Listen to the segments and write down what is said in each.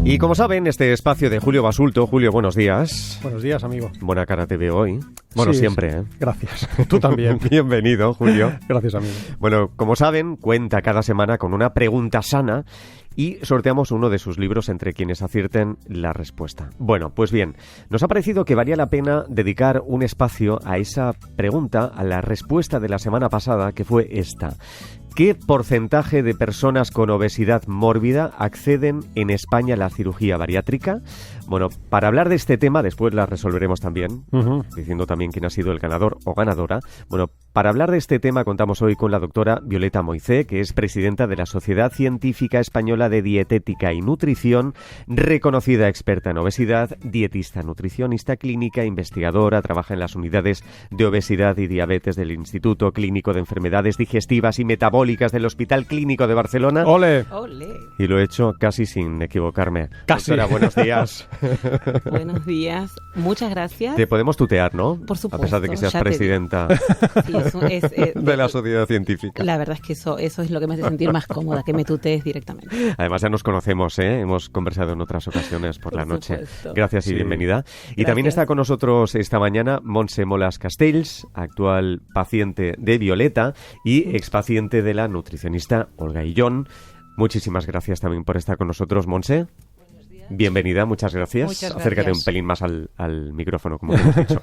Y como saben, este espacio de Julio Basulto. Julio, buenos días. Buenos días, amigo. Buena cara te veo hoy. Bueno, sí, siempre, ¿eh? Gracias. Tú también. Bienvenido, Julio. Gracias, amigo. Bueno, como saben, cuenta cada semana con una pregunta sana y sorteamos uno de sus libros entre quienes acierten la respuesta. Bueno, pues bien, nos ha parecido que valía la pena dedicar un espacio a esa pregunta, a la respuesta de la semana pasada, que fue esta. ¿Qué porcentaje de personas con obesidad mórbida acceden en España a la cirugía bariátrica? Bueno, para hablar de este tema, después la resolveremos también, diciendo también quién ha sido el ganador o ganadora. Bueno, para hablar de este tema contamos hoy con la doctora Violeta Moicé, que es presidenta de la Sociedad Científica Española de Dietética y Nutrición, reconocida experta en obesidad, dietista, nutricionista clínica, investigadora, trabaja en las unidades de obesidad y diabetes del Instituto Clínico de Enfermedades Digestivas y Metabólicas del Hospital Clínico de Barcelona. ¡Ole! ¡Ole! Y lo he hecho casi sin equivocarme. Casi. Doctora, buenos días. Buenos días. Muchas gracias. Te podemos tutear, ¿no? Por supuesto. A pesar de que seas presidenta Sí, de la sociedad científica. La verdad es que eso es lo que me hace sentir más cómoda, que me tutees directamente. Además ya nos conocemos, ¿eh? Hemos conversado en otras ocasiones por la noche. Supuesto. Gracias y bienvenida. Y Gracias. también está con nosotros esta mañana Montse Molas Castells, actual paciente de Violeta y expaciente de la nutricionista Olga Illón. Muchísimas gracias también por estar con nosotros, Montse. Bienvenida, muchas gracias. Muchas gracias. Acércate un pelín más al micrófono, como hemos dicho.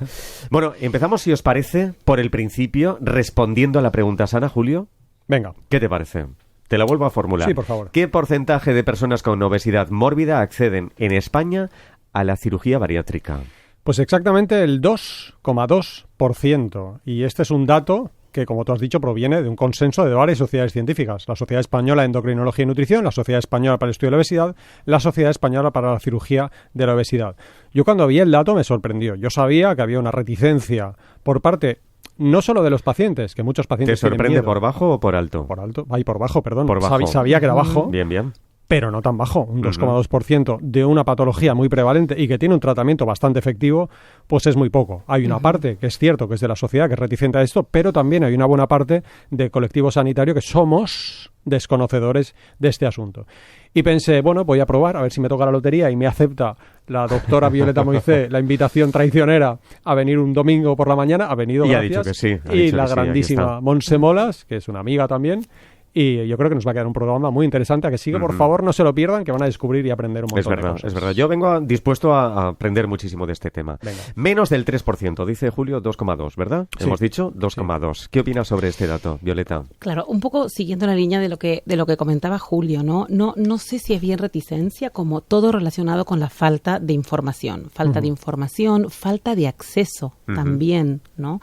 Bueno, empezamos, si os parece, por el principio, respondiendo a la pregunta sana, Julio. Venga. ¿Qué te parece? Te la vuelvo a formular. Sí, por favor. ¿Qué porcentaje de personas con obesidad mórbida acceden en España a la cirugía bariátrica? Pues exactamente el 2,2%. Y este es un dato que, como tú has dicho, proviene de un consenso de varias sociedades científicas. La Sociedad Española de Endocrinología y Nutrición, la Sociedad Española para el Estudio de la Obesidad, la Sociedad Española para la Cirugía de la Obesidad. Yo cuando vi el dato me sorprendió. Yo sabía que había una reticencia por parte no solo de los pacientes, que muchos pacientes ¿Te sorprende tienen miedo. por bajo o por alto? Por alto. Ay, por bajo, perdón. Por bajo. Sabía que era bajo. Bien, bien. Pero no tan bajo, un 2,2% de una patología muy prevalente y que tiene un tratamiento bastante efectivo, pues es muy poco. Hay una parte que es cierto que es de la sociedad que es reticente a esto, pero también hay una buena parte del colectivo sanitario que somos desconocedores de este asunto. Y pensé, bueno, voy a probar, a ver si me toca la lotería y me acepta la doctora Violeta Moicé la invitación traicionera a venir un domingo por la mañana. Ha venido, y gracias. ha dicho que sí. Y la grandísima Montse Molas, que es una amiga también. Y yo creo que nos va a quedar un programa muy interesante. A que sigue, por favor, no se lo pierdan, que van a descubrir y aprender un montón de cosas. Es verdad. Yo vengo dispuesto a aprender muchísimo de este tema. Venga. Menos del 3%, dice Julio, 2,2, ¿verdad? Sí. Hemos dicho 2,2. Sí. ¿Qué opinas sobre este dato, Violeta? Claro, un poco siguiendo la línea de lo que comentaba Julio, ¿no? No sé si es bien reticencia, como todo relacionado con la falta de información. Falta de información, falta de acceso también, ¿no?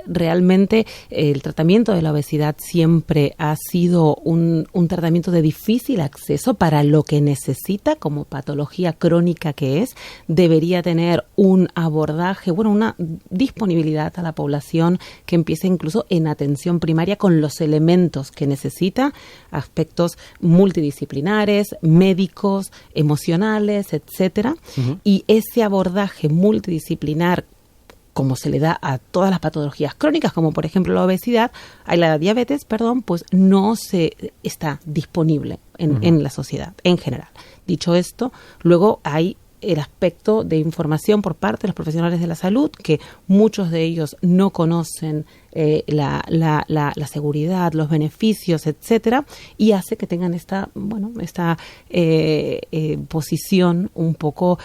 Realmente el tratamiento de la obesidad siempre ha sido un tratamiento de difícil acceso para lo que necesita como patología crónica que es. Debería tener un abordaje, una disponibilidad a la población que empiece incluso en atención primaria con los elementos que necesita, aspectos multidisciplinares, médicos, emocionales, etcétera. Y ese abordaje multidisciplinar, como se le da a todas las patologías crónicas, como por ejemplo la obesidad, la diabetes, pues no se está disponible en la sociedad en general. Dicho esto, luego hay el aspecto de información por parte de los profesionales de la salud, que muchos de ellos no conocen la seguridad, los beneficios, etcétera, y hace que tengan esta posición un poco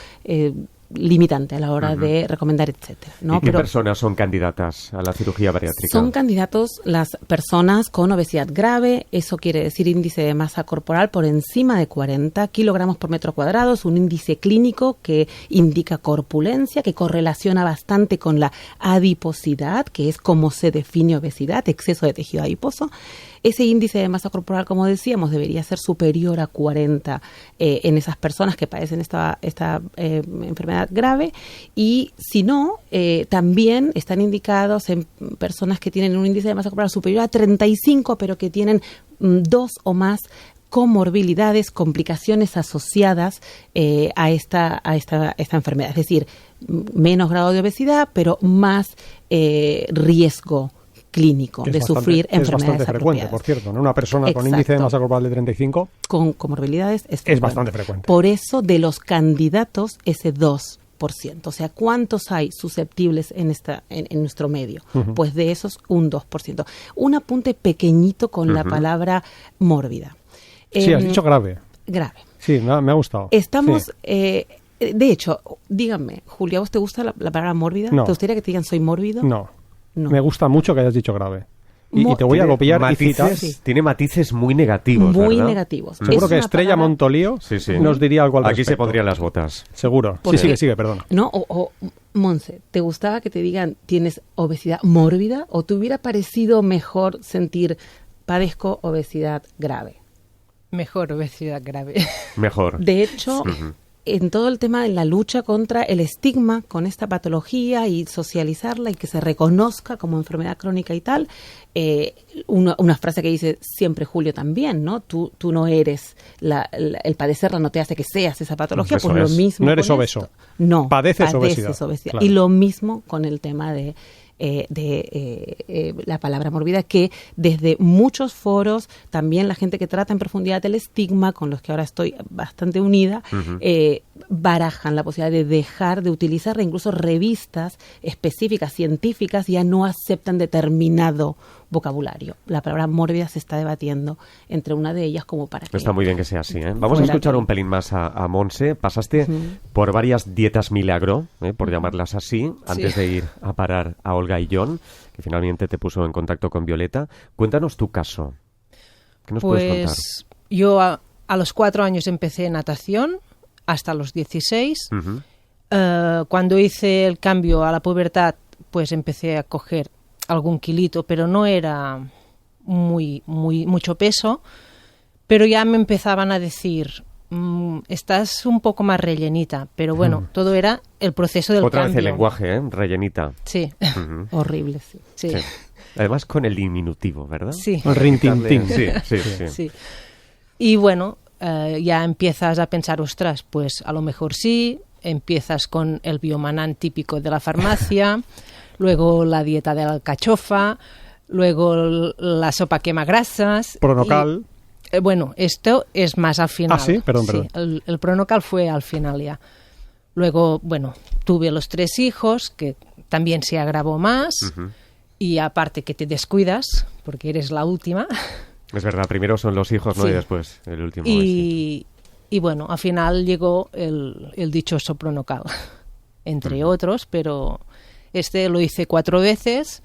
limitante a la hora de recomendar, etcétera, ¿no? ¿Y qué personas son candidatas a la cirugía bariátrica? Son candidatos las personas con obesidad grave, eso quiere decir índice de masa corporal por encima de 40 kilogramos por metro cuadrado, es un índice clínico que indica corpulencia, que correlaciona bastante con la adiposidad, que es como se define obesidad, exceso de tejido adiposo. Ese índice de masa corporal, como decíamos, debería ser superior a 40 en esas personas que padecen esta enfermedad grave, y si no, también están indicados en personas que tienen un índice de masa corporal superior a 35, pero que tienen 2 o más comorbilidades, complicaciones asociadas a esta enfermedad. Es decir, menos grado de obesidad, pero más riesgo clínico de sufrir enfermedades Es bastante frecuente, por cierto, ¿no? Una persona con índice de masa corporal de 35 con comorbilidades es bastante frecuente. Por eso, de los candidatos, ese 2%. O sea, ¿cuántos hay susceptibles en nuestro medio? Pues de esos, un 2%. Un apunte pequeñito con la palabra mórbida. Sí, has dicho grave. Grave. Sí, me ha gustado. Estamos... de hecho, díganme, Julia, ¿a vos te gusta la palabra mórbida? No. ¿Te gustaría que te digan soy mórbido? No. No. Me gusta mucho que hayas dicho grave. Y te voy a copiar y citar. Tiene matices muy negativos, Muy ¿verdad? negativos. Seguro que Estrella Montolío nos diría algo al Aquí se respecto. pondrían las botas. Seguro. Porque, Sigue, perdona. ¿No? Monse, ¿te gustaba que te digan tienes obesidad mórbida? ¿O te hubiera parecido mejor sentir padezco obesidad grave? Mejor obesidad grave. Mejor. De hecho, en todo el tema de la lucha contra el estigma con esta patología y socializarla y que se reconozca como enfermedad crónica y tal, una frase que dice siempre Julio también, ¿no? Tú no eres, el padecerla no te hace que seas esa patología, Eso pues lo es. mismo. No eres con obeso. esto. No, padeces obesidad. Claro. Y lo mismo con el tema de la palabra mórbida, que desde muchos foros, también la gente que trata en profundidad el estigma, con los que ahora estoy bastante unida, barajan la posibilidad de dejar de utilizarla. Incluso revistas específicas, científicas, ya no aceptan determinado vocabulario. La palabra mórbida se está debatiendo entre una de ellas como para que... Está muy bien que sea así, ¿eh? Vamos a escuchar un pelín más a Monse. Pasaste por varias dietas milagro, por llamarlas así, antes de ir a parar a Olga y John, que finalmente te puso en contacto con Violeta. Cuéntanos tu caso. ¿Qué nos puedes contar? Pues yo a los 4 años empecé natación, hasta los 16. Cuando hice el cambio a la pubertad, pues empecé a coger algún kilito, pero no era mucho peso. Pero ya me empezaban a decir, estás un poco más rellenita. Pero bueno, todo era el proceso del Otra cambio. vez el lenguaje, ¿eh? Rellenita. Sí. Horrible, sí. Sí. Además con el diminutivo, ¿verdad? Sí. El rintintín. Sí. Y bueno, ya empiezas a pensar, ostras, pues a lo mejor sí. Empiezas con el biomanán típico de la farmacia, luego la dieta de la alcachofa, luego la sopa quemagrasas. Pronocal. Bueno, esto es más al final. Ah, sí, perdón. El pronocal fue al final ya. Luego, bueno, tuve los 3 hijos, que también se agravó más. Y aparte que te descuidas, porque eres la última. Es verdad, primero son los hijos, ¿no? Sí. Y después el último. Y bueno, al final llegó el dichoso pronocal, entre otros, pero este lo hice 4 veces.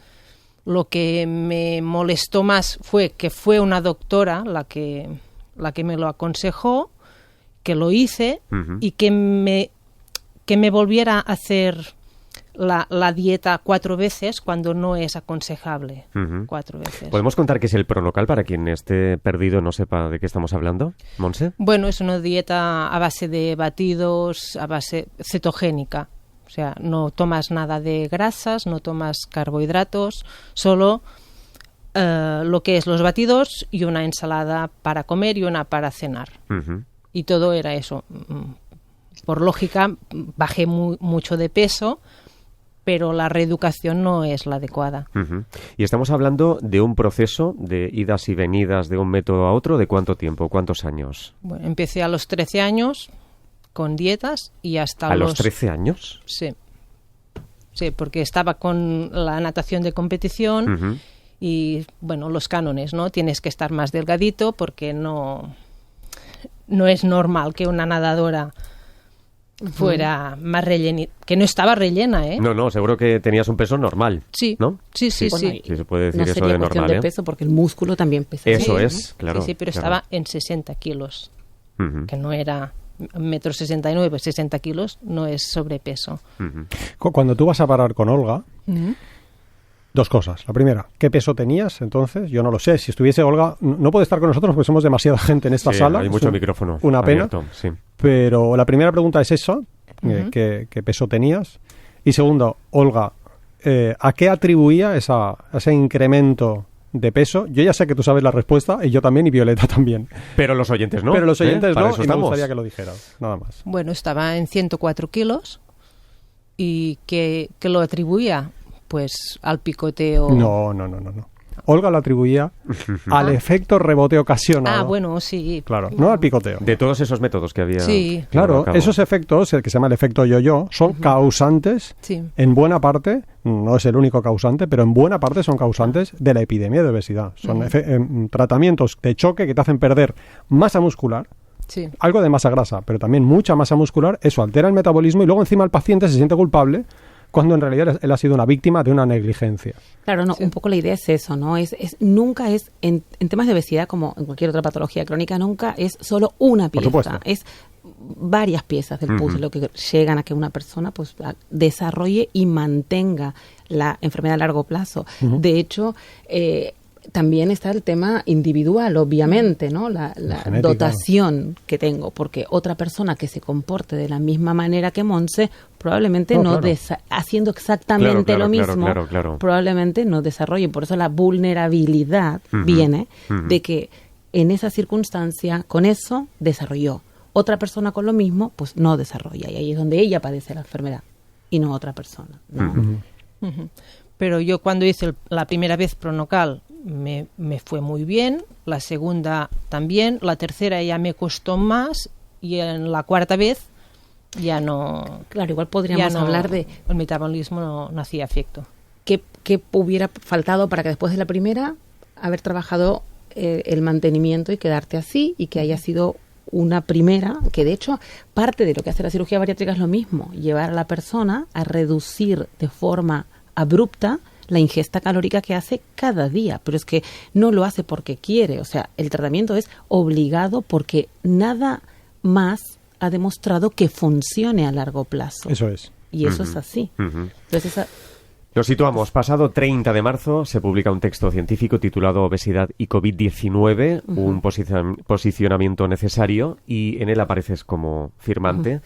Lo que me molestó más fue que fue una doctora la que me lo aconsejó, que lo hice y que me volviera a hacer la dieta 4 veces cuando no es aconsejable 4 veces. ¿Podemos contar qué es el pronocal para quien esté perdido no sepa de qué estamos hablando, Monse? Bueno, es una dieta a base de batidos, a base cetogénica. O sea, no tomas nada de grasas, no tomas carbohidratos, solo lo que es los batidos y una ensalada para comer y una para cenar. Y todo era eso. Por lógica, bajé mucho de peso, pero la reeducación no es la adecuada. Y estamos hablando de un proceso de idas y venidas de un método a otro. ¿De cuánto tiempo? ¿Cuántos años? Bueno, empecé a los 13 años con dietas y hasta ¿A los 13 años? Sí. Sí, porque estaba con la natación de competición y, bueno, los cánones, ¿no? Tienes que estar más delgadito porque no es normal que una nadadora fuera más rellenita, que no estaba rellena, ¿eh? No, seguro que tenías un peso normal. Sí, ¿no? sí. Bueno, Sí, se puede decir no eso sería de cuestión normal, de peso porque el músculo también pesa. Eso Sí, es, claro. Sí, pero claro. estaba en 60 kilos, que no era 1,69 m, pues 60 kilos no es sobrepeso. Cuando tú vas a parar con Olga, 2 cosas. La primera, ¿qué peso tenías entonces? Yo no lo sé. Si estuviese Olga, no puede estar con nosotros porque somos demasiada gente en esta Sí, sala. hay mucho micrófono Una pena. abierto, sí. Pero la primera pregunta es esa, ¿qué peso tenías? Y segundo, Olga, ¿a qué atribuía ese incremento de peso? Yo ya sé que tú sabes la respuesta, y yo también, y Violeta también. Pero los oyentes no. Pero los oyentes Para no, eso y me estamos. gustaría que lo dijeras, nada más. Bueno, estaba en 104 kilos y que lo atribuía pues al picoteo. No. Olga lo atribuía al efecto rebote ocasionado. Ah, bueno, sí. Claro, no al picoteo. De todos esos métodos que había. Sí. Claro, esos efectos, el que se llama el efecto yo-yo, son causantes, Sí. en buena parte, no es el único causante, pero en buena parte son causantes de la epidemia de obesidad. Son tratamientos de choque que te hacen perder masa muscular, Sí. algo de masa grasa, pero también mucha masa muscular. Eso altera el metabolismo y luego encima el paciente se siente culpable cuando en realidad él ha sido una víctima de una negligencia. Claro, no, Sí. un poco la idea es eso, ¿no? Nunca es, en temas de obesidad, como en cualquier otra patología crónica, nunca es solo una Por pieza. supuesto. Es varias piezas del puzzle lo que llegan a que una persona pues desarrolle y mantenga la enfermedad a largo plazo. De hecho, también está el tema individual, obviamente, ¿no? La genética. dotación que tengo, porque otra persona que se comporte de la misma manera que Monse, probablemente No, claro. haciendo exactamente Claro, lo mismo, claro. probablemente no desarrolle. Por eso la vulnerabilidad viene de que en esa circunstancia, con eso, desarrolló. Otra persona con lo mismo, pues no desarrolla. Y ahí es donde ella padece la enfermedad y no otra persona, ¿no? Ujú. Pero yo cuando hice la primera vez Pronocal me fue muy bien, la segunda también, la tercera ya me costó más y en la cuarta vez ya no... Claro, igual podríamos ya no- hablar de el metabolismo no hacía efecto. qué hubiera faltado para que después de la primera haber trabajado el mantenimiento y quedarte así, y que haya sido una primera, que de hecho parte de lo que hace la cirugía bariátrica es lo mismo, llevar a la persona a reducir de forma abrupta la ingesta calórica que hace cada día, pero es que no lo hace porque quiere, o sea, el tratamiento es obligado porque nada más ha demostrado que funcione a largo plazo. Eso es. Y eso es así. Entonces, Nos situamos. Pasado 30 de marzo se publica un texto científico titulado Obesidad y COVID-19, un posicionamiento necesario, y en él apareces como firmante.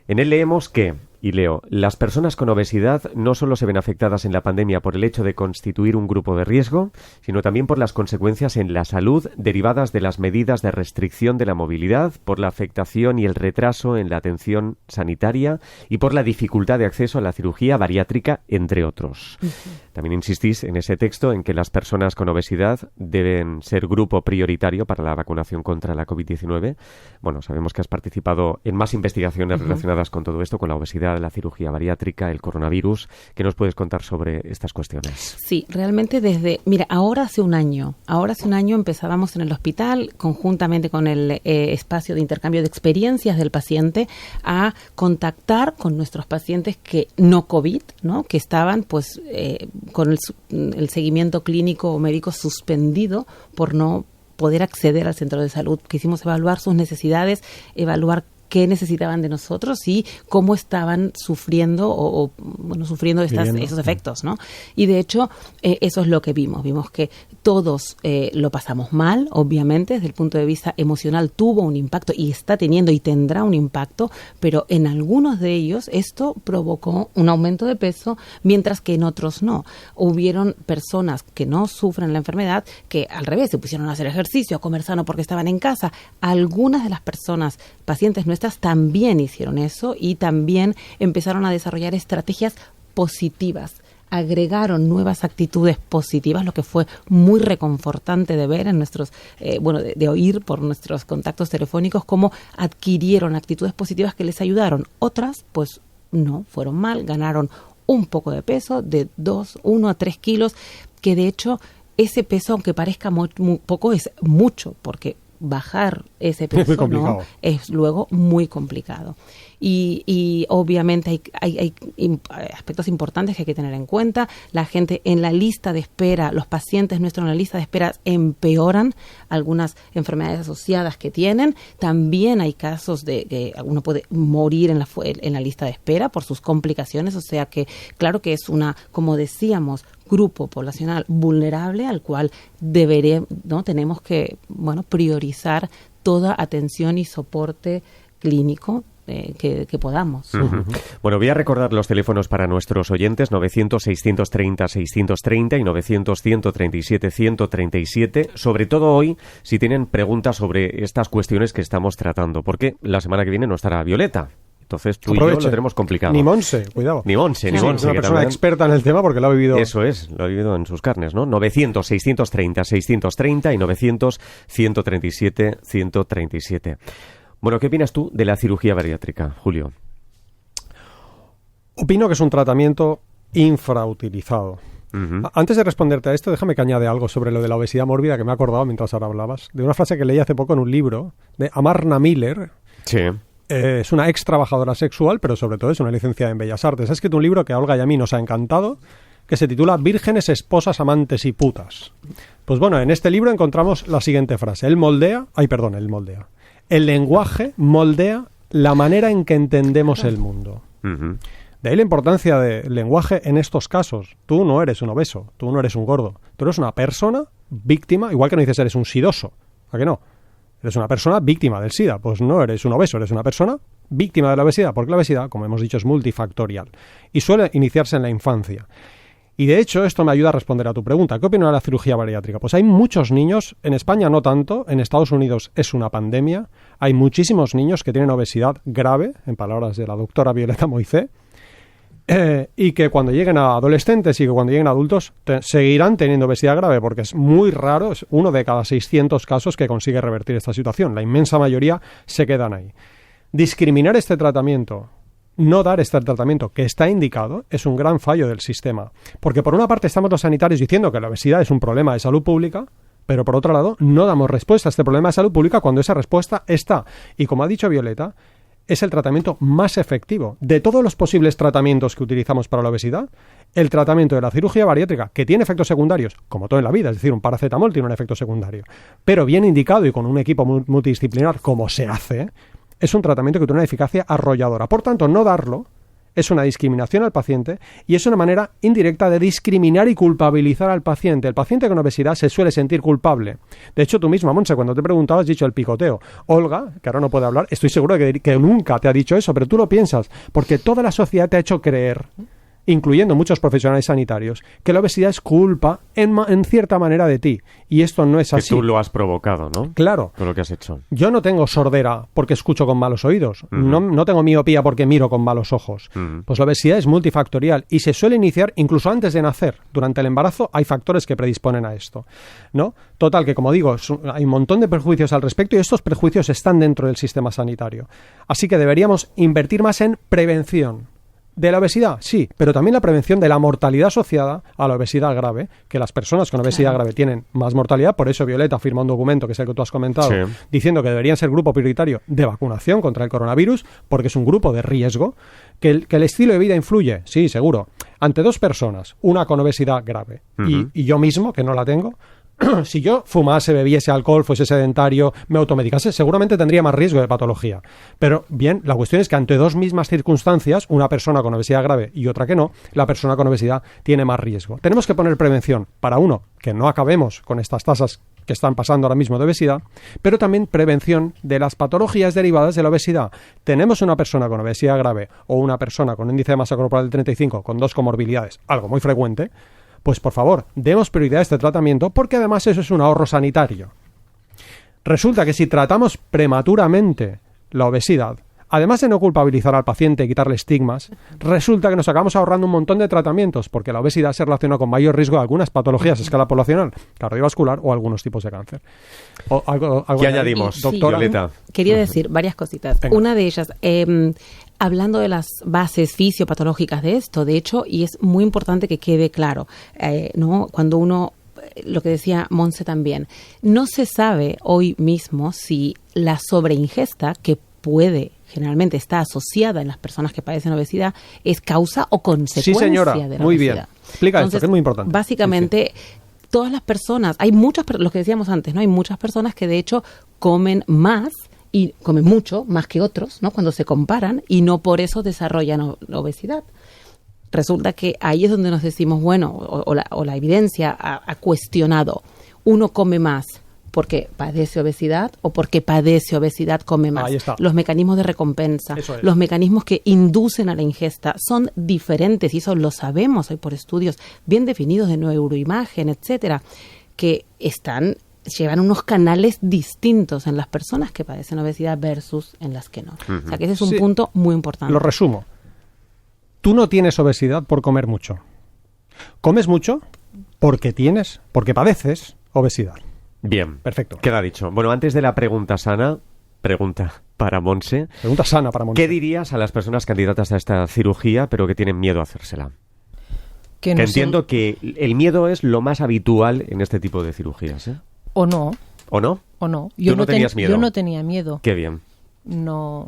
En él leemos que, y leo, las personas con obesidad no solo se ven afectadas en la pandemia por el hecho de constituir un grupo de riesgo, sino también por las consecuencias en la salud derivadas de las medidas de restricción de la movilidad, por la afectación y el retraso en la atención sanitaria y por la dificultad de acceso a la cirugía bariátrica, entre otros. También insistís en ese texto en que las personas con obesidad deben ser grupo prioritario para la vacunación contra la COVID-19. Bueno, sabemos que has participado en más investigaciones relacionadas con todo esto, con la obesidad, la cirugía bariátrica, el coronavirus. ¿Qué nos puedes contar sobre estas cuestiones? sí, realmente mira, ahora hace un año empezábamos en el hospital, conjuntamente con el espacio de intercambio de experiencias del paciente, a contactar con nuestros pacientes que no COVID, ¿no? Que estaban pues con el seguimiento clínico o médico suspendido por no poder acceder al centro de salud. Quisimos evaluar sus necesidades, evaluar qué necesitaban de nosotros y cómo estaban sufriendo sufriendo esos efectos, ¿no? Y de hecho, eso es lo que vimos. Vimos que todos lo pasamos mal, obviamente, desde el punto de vista emocional tuvo un impacto y está teniendo y tendrá un impacto, pero en algunos de ellos esto provocó un aumento de peso, mientras que en otros no. Hubieron personas que no sufren la enfermedad que al revés se pusieron a hacer ejercicio, a comer sano porque estaban en casa. Algunas de las personas, pacientes nuestras, también hicieron eso y también empezaron a desarrollar estrategias positivas. Agregaron nuevas actitudes positivas, lo que fue muy reconfortante de ver en nuestros, de oír por nuestros contactos telefónicos, cómo adquirieron actitudes positivas que les ayudaron. Otras, pues no, fueron mal, ganaron un poco de peso, de 1 a 3 kilos, que de hecho ese peso, aunque parezca muy poco, es mucho, porque bajar ese peso ¿no? Es luego muy complicado. Y obviamente hay aspectos importantes que hay que tener en cuenta. La gente en la lista de espera, los pacientes nuestros en la lista de espera empeoran algunas enfermedades asociadas que tienen. También hay casos de que uno puede morir en la lista de espera por sus complicaciones. O sea que, claro que es como decíamos, grupo poblacional vulnerable al cual tenemos que priorizar toda atención y soporte clínico que podamos. Bueno, voy a recordar los teléfonos para nuestros oyentes: 900-630-630 y 900-137-137. Sobre todo hoy, si tienen preguntas sobre estas cuestiones que estamos tratando, porque la semana que viene no estará Violeta. Entonces tú y yo lo tenemos complicado. Ni Monse, cuidado. Ni Monse. Es una persona también experta en el tema porque lo ha vivido. Eso es, lo ha vivido en sus carnes, ¿no? 900-630-630 y 900-137-137. Bueno, ¿qué opinas tú de la cirugía bariátrica, Julio? Opino que es un tratamiento infrautilizado. Antes de responderte a esto, déjame que añade algo sobre lo de la obesidad mórbida que me he acordado mientras ahora hablabas, de una frase que leí hace poco en un libro de Amarna Miller. Sí. Es una ex trabajadora sexual, pero sobre todo es una licenciada en Bellas Artes. Ha escrito un libro que a Olga y a mí nos ha encantado, que se titula Vírgenes, esposas, amantes y putas. Pues bueno, en este libro encontramos la siguiente frase. El lenguaje moldea la manera en que entendemos el mundo. De ahí la importancia del lenguaje en estos casos. Tú no eres un obeso, tú no eres un gordo. Tú eres una persona víctima, igual que no dices eres un sidoso. ¿A qué no? Eres una persona víctima del SIDA. Pues no eres un obeso, eres una persona víctima de la obesidad, porque la obesidad, como hemos dicho, es multifactorial y suele iniciarse en la infancia. Y de hecho esto me ayuda a responder a tu pregunta. ¿Qué opino de la cirugía bariátrica? Pues hay muchos niños, en España no tanto, en Estados Unidos es una pandemia, hay muchísimos niños que tienen obesidad grave, en palabras de la doctora Violeta Moisés, y que cuando lleguen a adolescentes y que cuando lleguen a adultos seguirán teniendo obesidad grave, porque es muy raro, es 1 de cada 600 casos que consigue revertir esta situación. La inmensa mayoría se quedan ahí. Discriminar este tratamiento, no dar este tratamiento que está indicado, es un gran fallo del sistema. Porque por una parte estamos los sanitarios diciendo que la obesidad es un problema de salud pública, pero por otro lado no damos respuesta a este problema de salud pública cuando esa respuesta está. Y como ha dicho Violeta, es el tratamiento más efectivo. De todos los posibles tratamientos que utilizamos para la obesidad, el tratamiento de la cirugía bariátrica, que tiene efectos secundarios, como todo en la vida, es decir, un paracetamol tiene un efecto secundario, pero bien indicado y con un equipo multidisciplinar como se hace, es un tratamiento que tiene una eficacia arrolladora. Por tanto, no darlo es una discriminación al paciente y es una manera indirecta de discriminar y culpabilizar al paciente. El paciente con obesidad se suele sentir culpable. De hecho, tú misma, Montse, cuando te he preguntado has dicho el picoteo. Olga, que ahora no puede hablar, estoy seguro de que nunca te ha dicho eso, pero tú lo piensas, porque toda la sociedad te ha hecho creer, incluyendo muchos profesionales sanitarios, que la obesidad es culpa en cierta manera de ti. Y esto no es así. Que tú lo has provocado, ¿no? Claro. Con lo que has hecho. Yo no tengo sordera porque escucho con malos oídos. No tengo miopía porque miro con malos ojos. Pues la obesidad es multifactorial y se suele iniciar incluso antes de nacer. Durante el embarazo hay factores que predisponen a esto, ¿no? Total, que como digo, hay un montón de prejuicios al respecto y estos prejuicios están dentro del sistema sanitario. Así que deberíamos invertir más en prevención. ¿De la obesidad? Sí, pero también la prevención de la mortalidad asociada a la obesidad grave, que las personas con obesidad grave tienen más mortalidad, por eso Violeta firma un documento, que es el que tú has comentado, diciendo que deberían ser grupo prioritario de vacunación contra el coronavirus, porque es un grupo de riesgo, que el estilo de vida influye, sí, seguro, ante 2 personas, una con obesidad grave y yo mismo, que no la tengo. Si yo fumase, bebiese alcohol, fuese sedentario, me automedicase, seguramente tendría más riesgo de patología. Pero bien, la cuestión es que ante 2 mismas circunstancias, una persona con obesidad grave y otra que no, la persona con obesidad tiene más riesgo. Tenemos que poner prevención para uno, que no acabemos con estas tasas que están pasando ahora mismo de obesidad, pero también prevención de las patologías derivadas de la obesidad. Tenemos una persona con obesidad grave o una persona con índice de masa corporal del 35 con 2 comorbilidades, algo muy frecuente, pues por favor, demos prioridad a este tratamiento porque además eso es un ahorro sanitario. Resulta que si tratamos prematuramente la obesidad, además de no culpabilizar al paciente y quitarle estigmas, resulta que nos acabamos ahorrando un montón de tratamientos porque la obesidad se relaciona con mayor riesgo de algunas patologías a escala poblacional, cardiovascular o algunos tipos de cáncer. ¿Qué añadimos, doctora? Violeta? Quería decir varias cositas. Venga. Una de ellas, hablando de las bases fisiopatológicas de esto, de hecho, y es muy importante que quede claro, ¿no? Cuando uno, lo que decía Monse también, no se sabe hoy mismo si la sobreingesta, que generalmente está asociada en las personas que padecen obesidad, es causa o consecuencia sí, señora, de la muy obesidad. bien. Explica esto, que es muy importante. Básicamente, todas las personas, hay muchas, lo que decíamos antes, ¿no? Hay muchas personas que de hecho comen más y comen mucho, más que otros, ¿no? Cuando se comparan, y no por eso desarrollan obesidad. Resulta que ahí es donde nos decimos, bueno, o la evidencia ha cuestionado, uno come más porque padece obesidad o porque padece obesidad come más. Ahí está. Los mecanismos de recompensa, Eso es. los mecanismos que inducen a la ingesta son diferentes, y eso lo sabemos hoy por estudios bien definidos de neuroimagen, etcétera, que están llevan unos canales distintos en las personas que padecen obesidad versus en las que no. O sea que ese es un punto muy importante. Lo resumo. Tú no tienes obesidad por comer mucho. Comes mucho porque padeces obesidad. Bien. Perfecto. Queda dicho. Bueno, antes de la pregunta sana, pregunta para Montse. Pregunta sana para Montse. ¿Qué dirías a las personas candidatas a esta cirugía pero que tienen miedo a hacérsela? Que entiendo que el miedo es lo más habitual en este tipo de cirugías, ¿eh? ¿O no? ¿O no? ¿O no? ¿Tú no tenías miedo? Yo no tenía miedo. Qué bien. No.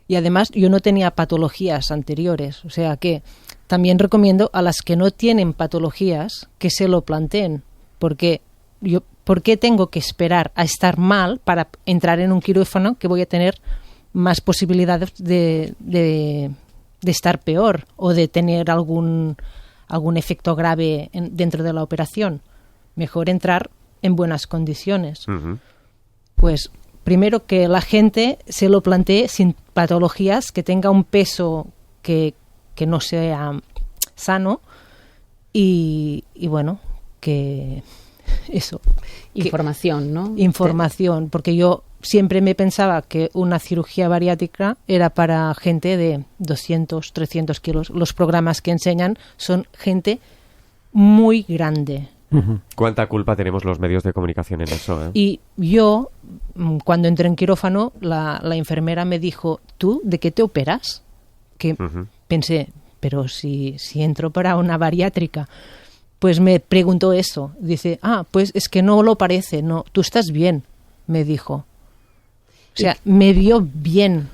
Y además yo no tenía patologías anteriores. O sea que también recomiendo a las que no tienen patologías que se lo planteen. Porque ¿por qué tengo que esperar a estar mal para entrar en un quirófano que voy a tener más posibilidades de estar peor o de tener algún efecto grave dentro de la operación? Mejor entrar en buenas condiciones. Uh-huh. Pues primero que la gente se lo plantee sin patologías, que tenga un peso que no sea sano y bueno, que eso. Información, ¿no? Información, porque yo siempre me pensaba que una cirugía bariátrica era para gente de 200, 300 kilos. Los programas que enseñan son gente muy grande. Uh-huh. ¿Cuánta culpa tenemos los medios de comunicación en eso, eh? Y yo, cuando entré en quirófano, la enfermera me dijo, ¿tú de qué te operas? Que pensé, pero si entro para una bariátrica. Pues me preguntó eso. Dice, pues es que no lo parece, no, tú estás bien, me dijo. O sea, me vio bien.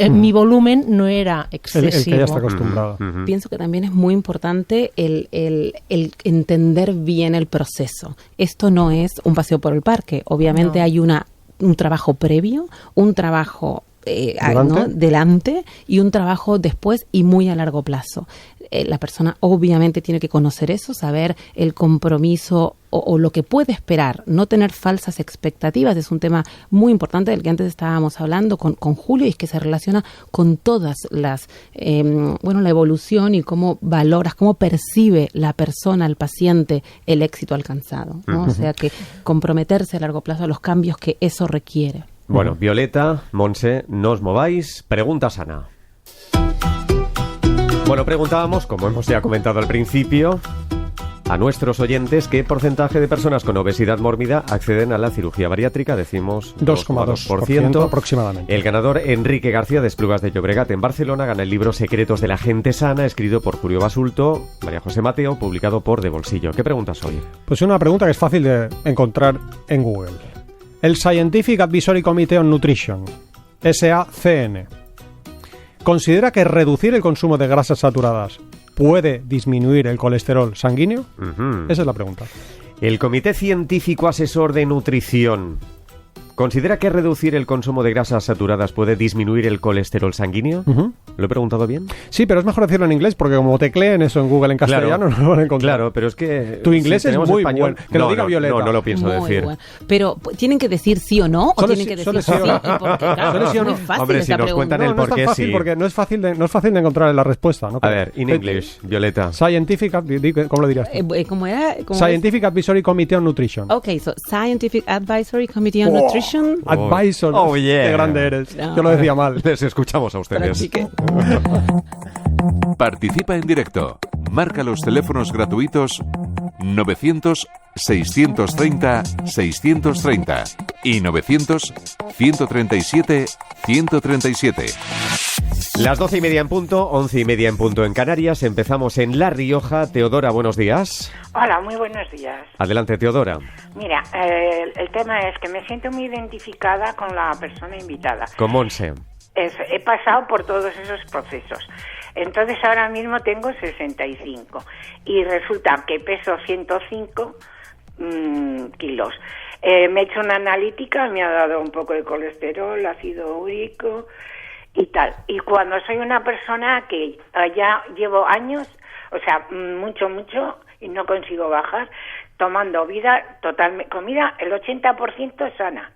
Mi volumen no era excesivo. El que ya está acostumbrado. Pienso que también es muy importante el entender bien el proceso. Esto no es un paseo por el parque. Obviamente hay un trabajo previo, un trabajo delante y un trabajo después y muy a largo plazo. La persona obviamente tiene que conocer eso, saber el compromiso o lo que puede esperar, no tener falsas expectativas. Es un tema muy importante del que antes estábamos hablando con Julio y es que se relaciona con todas las, la evolución y cómo valoras, cómo percibe la persona, el paciente, el éxito alcanzado, ¿no? O sea que comprometerse a largo plazo a los cambios que eso requiere. Bueno, Violeta, Montse, no os mováis. Pregunta sana. Bueno, preguntábamos, como hemos ya comentado al principio, a nuestros oyentes qué porcentaje de personas con obesidad mórbida acceden a la cirugía bariátrica. Decimos 2,2% aproximadamente. El ganador, Enrique García, de Esplugas de Llobregat, en Barcelona, gana el libro Secretos de la gente sana, escrito por Julio Basulto, María José Mateo, publicado por De Bolsillo. ¿Qué preguntas hoy? Pues una pregunta que es fácil de encontrar en Google. El Scientific Advisory Committee on Nutrition, SACN, ¿considera que reducir el consumo de grasas saturadas puede disminuir el colesterol sanguíneo? Esa es la pregunta. El Comité Científico Asesor de Nutrición ¿considera que reducir el consumo de grasas saturadas puede disminuir el colesterol sanguíneo? ¿Lo he preguntado bien? Sí, pero es mejor decirlo en inglés porque como tecleen eso en Google en castellano no lo van a encontrar. Claro, pero es que... Tu inglés es muy bueno. Que lo diga Violeta. No lo pienso decir. Bueno. Pero, ¿tienen que decir sí o no? ¿O tienen que decir sí? Porque, claro, sí o no. no es fácil. Hombre, si nos cuentan el por qué, sí. Porque no es fácil de encontrar la respuesta, ¿no? A ver, in English, Violeta. ¿Cómo lo dirías tú? ¿Cómo era? Scientific Advisory Committee on Nutrition. Okay, so Scientific Advisory Committee on Nutrition. Oh, yeah. Qué grande eres. No. Yo lo decía mal. Les escuchamos a ustedes. Participa en directo. Marca los teléfonos gratuitos 900-630-630 y 900-137-137. Las 12:30 en punto, 11:30 en punto en Canarias. Empezamos en La Rioja. Teodora, buenos días. Hola, muy buenos días. Adelante, Teodora. Mira, el tema es que me siento muy identificada con la persona invitada. Con Montse. He pasado por todos esos procesos. Entonces ahora mismo tengo 65 y resulta que peso 105 kilos. Me he hecho una analítica, me ha dado un poco de colesterol, ácido úrico y tal. Y cuando soy una persona que ya llevo años, o sea, mucho, y no consigo bajar, tomando comida, el 80% sana.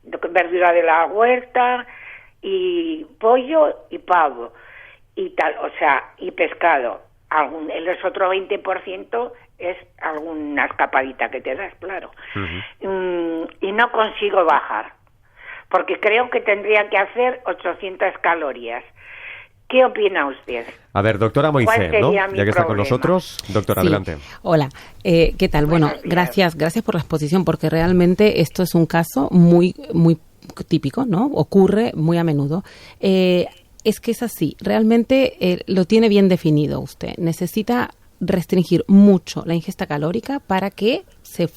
Verdura de la huerta y pollo y pavo y tal, o sea, y pescado. El otro 20% es alguna escapadita que te das, claro. Y no consigo bajar, porque creo que tendría que hacer 800 calorías. ¿Qué opina usted? A ver, doctora Moisés, ¿no? Ya que está con nosotros, doctora, Sí. adelante. Hola, ¿qué tal? Bueno, gracias por la exposición, porque realmente esto es un caso muy típico, ¿no? Ocurre muy a menudo. Es que es así, realmente lo tiene bien definido usted. Necesita restringir mucho la ingesta calórica para que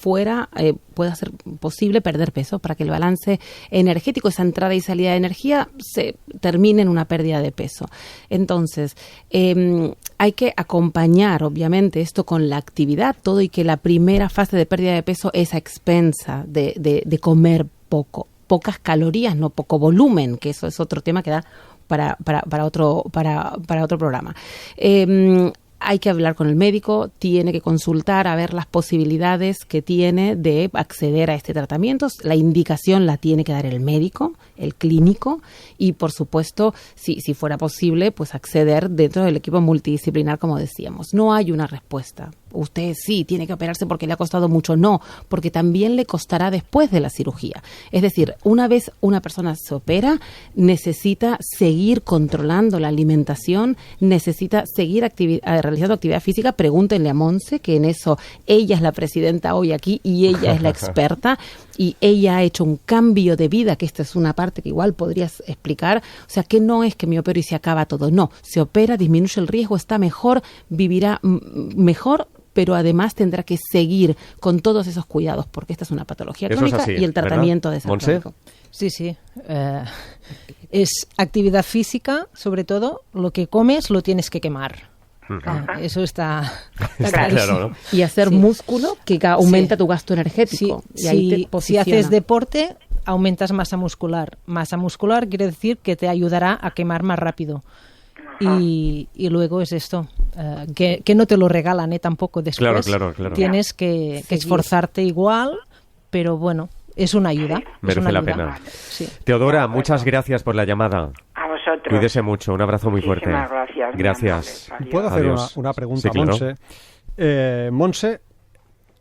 pueda ser posible perder peso, para que el balance energético, esa entrada y salida de energía, se termine en una pérdida de peso. Entonces, hay que acompañar, obviamente, esto con la actividad, todo, y que la primera fase de pérdida de peso es a expensa de comer pocas calorías, no poco volumen, que eso es otro tema que da para otro programa. Hay que hablar con el médico, tiene que consultar a ver las posibilidades que tiene de acceder a este tratamiento. La indicación la tiene que dar el médico, el clínico, y por supuesto, si fuera posible, pues acceder dentro del equipo multidisciplinar, como decíamos. No hay una respuesta. Usted sí tiene que operarse porque le ha costado mucho. No, porque también le costará después de la cirugía. Es decir, una vez una persona se opera, necesita seguir controlando la alimentación, necesita seguir realizando actividad física. Pregúntenle a Monse, que en eso ella es la presidenta hoy aquí y ella es la experta, y ella ha hecho un cambio de vida, que esta es una parte que igual podrías explicar. O sea, que no es que me opero y se acaba todo. No, se opera, disminuye el riesgo, está mejor, vivirá mejor, pero además tendrá que seguir con todos esos cuidados, porque esta es una patología crónica, es así, y el tratamiento de esa crónico. Sí. Es actividad física, sobre todo. Lo que comes lo tienes que quemar. Eso está claro, ¿no? Y hacer músculo que aumenta tu gasto energético. Sí, y ahí si haces deporte, aumentas masa muscular. Masa muscular quiere decir que te ayudará a quemar más rápido. Y luego es esto, que no te lo regalan tampoco después. Claro. Tienes que esforzarte igual, pero bueno, es una ayuda. Merece la pena. Sí. Teodora, muchas gracias por la llamada. A vosotros. Cuídese mucho, un abrazo muy fuerte. Gracias. Gracias. ¿Puedo hacer Adiós. una pregunta, Sí, claro. Monse? Monse,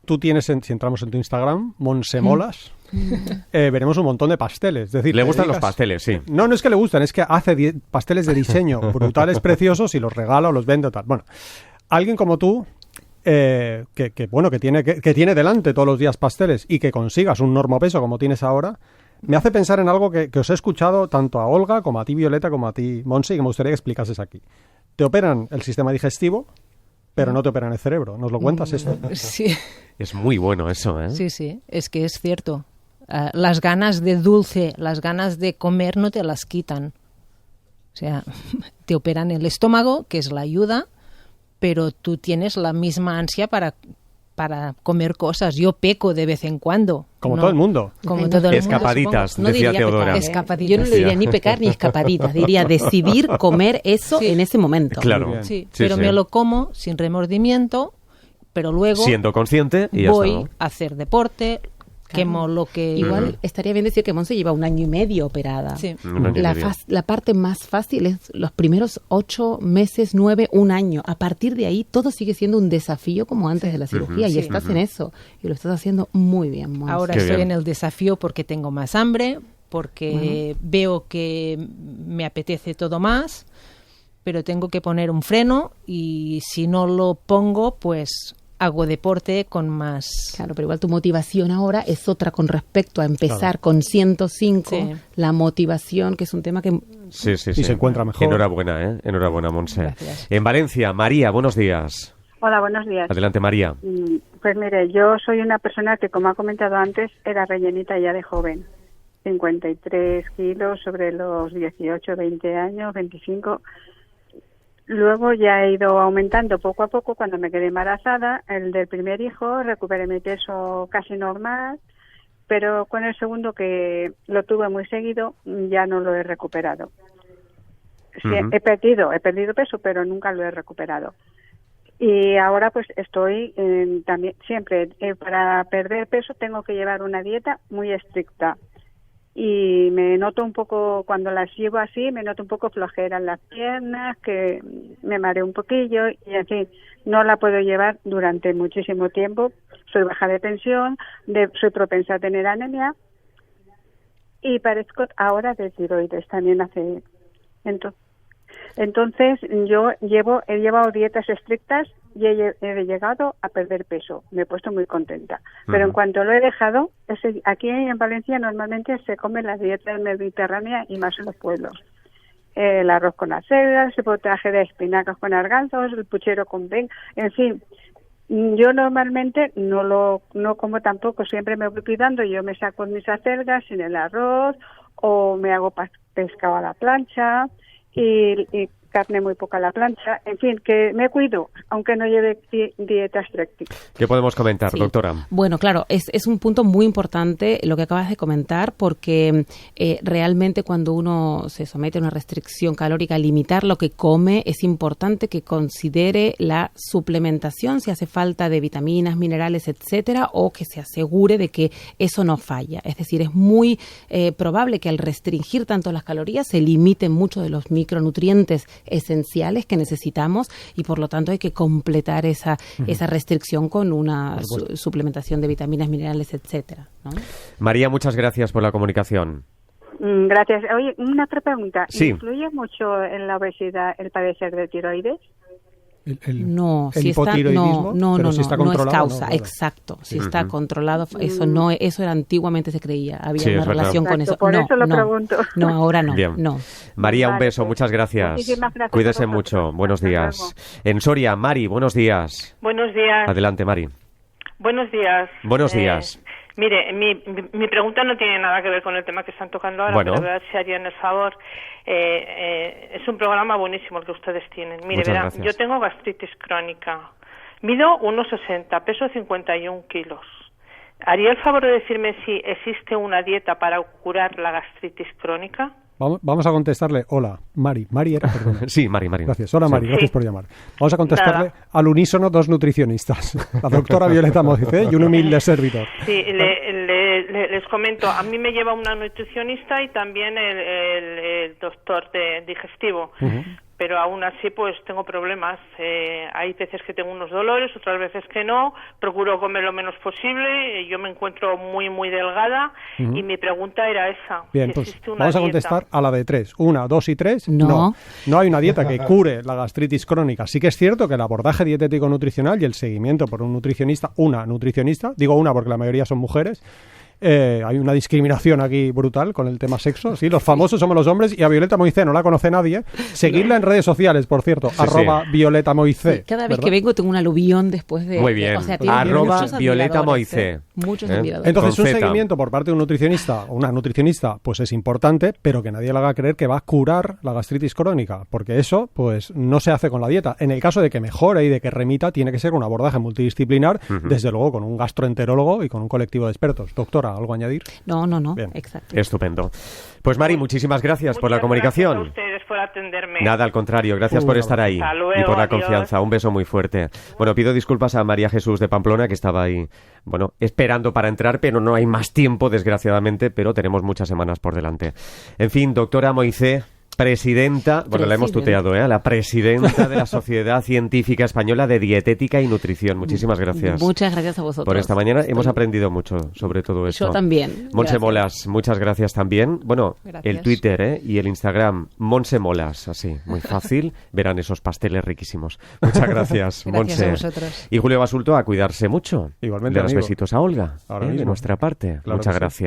tú tienes, si entramos en tu Instagram, Monse Molas, veremos un montón de pasteles. Es decir, Le gustan los pasteles, sí. No es que le gustan, es que hace pasteles de diseño brutales, preciosos, y los regala o los vende o tal. Bueno, alguien como tú, que tiene delante todos los días pasteles y que consigas un normopeso como tienes ahora, me hace pensar en algo que os he escuchado tanto a Olga como a ti, Violeta, como a ti, Monse, y que me gustaría que explicases aquí. Te operan el sistema digestivo, pero no te operan el cerebro. ¿Nos lo cuentas esto? Sí. Es muy bueno eso, ¿eh? Sí, es que es cierto. Las ganas de dulce, las ganas de comer no te las quitan. O sea, te operan el estómago, que es la ayuda, pero tú tienes la misma ansia para comer cosas. Yo peco de vez en cuando. Como todo el mundo. Como todo el Escapaditas, mundo, decía Teodora. Yo no le diría ni pecar ni escapaditas, diría decidir comer eso en ese momento. Claro. Pero me lo como sin remordimiento, pero luego siendo consciente y ya voy está, ¿no? a hacer deporte, quemo lo que... Igual estaría bien decir que Monse lleva 1 año y medio operada. Sí. Un año y medio. La parte más fácil es los primeros 8 meses, 9, 1 año. A partir de ahí todo sigue siendo un desafío como antes de la cirugía, y estás en eso. Y lo estás haciendo muy bien, Monse. Ahora Qué estoy bien. en el desafío porque tengo más hambre, porque veo que me apetece todo más, pero tengo que poner un freno, y si no lo pongo, pues hago deporte con más... Claro, pero igual tu motivación ahora es otra con respecto a empezar con 105, Sí. la motivación, que es un tema que... Sí. Y se encuentra mejor. Enhorabuena, ¿eh? Enhorabuena, Monse. Gracias. En Valencia, María, buenos días. Hola, buenos días. Adelante, María. Pues mire, yo soy una persona que, como ha comentado antes, era rellenita ya de joven. 53 kilos sobre los 18, 20 años, 25. Luego ya he ido aumentando poco a poco. Cuando me quedé embarazada, el del primer hijo, recuperé mi peso casi normal, pero con el segundo, que lo tuve muy seguido, ya no lo he recuperado. Sí, he perdido peso, pero nunca lo he recuperado. Y ahora pues estoy también siempre para perder peso tengo que llevar una dieta muy estricta. y me noto un poco, cuando las llevo así, me noto un poco flojera en las piernas, que me mareo un poquillo y en fin, no la puedo llevar durante muchísimo tiempo. Soy baja de tensión, soy propensa a tener anemia y padezco ahora de tiroides, también hace... Entonces yo he llevado dietas estrictas y he llegado a perder peso. Me he puesto muy contenta. Pero en cuanto lo he dejado, aquí en Valencia normalmente se come la dieta mediterránea y más en los pueblos. El arroz con acelgas, el potaje de espinacas con arganzos, el puchero con ven, en fin. Yo normalmente no como tampoco, siempre me voy cuidando. Yo me saco mis acelgas sin el arroz o me hago pescado a la plancha y carne muy poca a la plancha, en fin, que me cuido, aunque no lleve dieta estricta. ¿Qué podemos comentar, doctora? Bueno, claro, es un punto muy importante lo que acabas de comentar, porque realmente cuando uno se somete a una restricción calórica, limitar lo que come, es importante que considere la suplementación, si hace falta de vitaminas, minerales, etcétera, o que se asegure de que eso no falla. Es decir, es muy probable que al restringir tanto las calorías se limiten muchos de los micronutrientes esenciales que necesitamos y por lo tanto hay que completar esa restricción con una suplementación de vitaminas, minerales, etcétera, ¿no? María, muchas gracias por la comunicación. Gracias. Oye, una otra pregunta. Sí. ¿Influye mucho en la obesidad el padecer de tiroides? No, el si hipotiroidismo, no si está es controlado, causa, claro. Exacto. Si está controlado, eso era antiguamente se creía, había una relación con eso. Por eso lo pregunto. No, ahora no. Bien. No. María, un beso, muchas gracias. Muchísimas gracias. Cuídese mucho. Buenos días. En Soria, Mari, buenos días. Buenos días. Adelante, Mari. Buenos días. Buenos días. Mire, mi pregunta no tiene nada que ver con el tema que están tocando ahora, bueno. pero la verdad se harían el favor. Es un programa buenísimo el que ustedes tienen. Mire, verá, yo tengo gastritis crónica. Mido 1,60, peso 51 kilos. ¿Haría el favor de decirme si existe una dieta para curar la gastritis crónica? Vamos a contestarle. Hola, Mari. Mari era, perdón. Sí, Mari. Gracias. Hola, Mari. Gracias por llamar. Vamos a contestarle al unísono dos nutricionistas. La doctora Violeta Moicé y un humilde servidor. Sí, les comento. A mí me lleva una nutricionista y también el doctor digestivo. Pero aún así pues tengo problemas. Hay veces que tengo unos dolores, otras veces que no. Procuro comer lo menos posible. Yo me encuentro muy, muy delgada y mi pregunta era esa. Bien, si pues vamos a contestar a la de 3. 1, 2 y 3. No hay una dieta que cure la gastritis crónica. Sí que es cierto que el abordaje dietético nutricional y el seguimiento por un nutricionista, una nutricionista, digo una porque la mayoría son mujeres, hay una discriminación aquí brutal con el tema sexo. Sí, los famosos somos los hombres y a Violeta Moicé no la conoce nadie. Seguidla en redes sociales, por cierto, sí, @Violeta Moicé. Cada vez que vengo tengo un aluvión después de... Muy bien, @Violeta Moicé. Muchos admiradores. Entonces un seguimiento por parte de un nutricionista o una nutricionista pues es importante, pero que nadie le haga creer que va a curar la gastritis crónica, porque eso pues no se hace con la dieta. En el caso de que mejore y de que remita, tiene que ser un abordaje multidisciplinar, desde luego con un gastroenterólogo y con un colectivo de expertos. Doctora, ¿algo añadir? No, Bien. exacto. Estupendo. Pues Mari, muchísimas gracias por la comunicación. Gracias a ustedes por atenderme. Nada, al contrario, gracias por estar ahí luego, y por la adiós. confianza. Un beso muy fuerte. Bueno, pido disculpas a María Jesús de Pamplona, que estaba ahí, esperando para entrar, pero no hay más tiempo, desgraciadamente, pero tenemos muchas semanas por delante. En fin, doctora Moicé, presidenta, la hemos tuteado, la presidenta de la Sociedad Científica Española de Dietética y Nutrición. Muchísimas gracias. Muchas gracias a vosotros. Por esta mañana hemos aprendido mucho sobre todo esto. Yo también. Monse Molas, muchas gracias también. Gracias. El Twitter y el Instagram, Monse Molas, así, muy fácil. Verán esos pasteles riquísimos. Muchas gracias, Monse. Gracias a vosotros. Y Julio Basulto, a cuidarse mucho. Igualmente, Le das amigo. besitos a Olga, Ahora de mismo. nuestra parte. Claro Muchas que sí. gracias.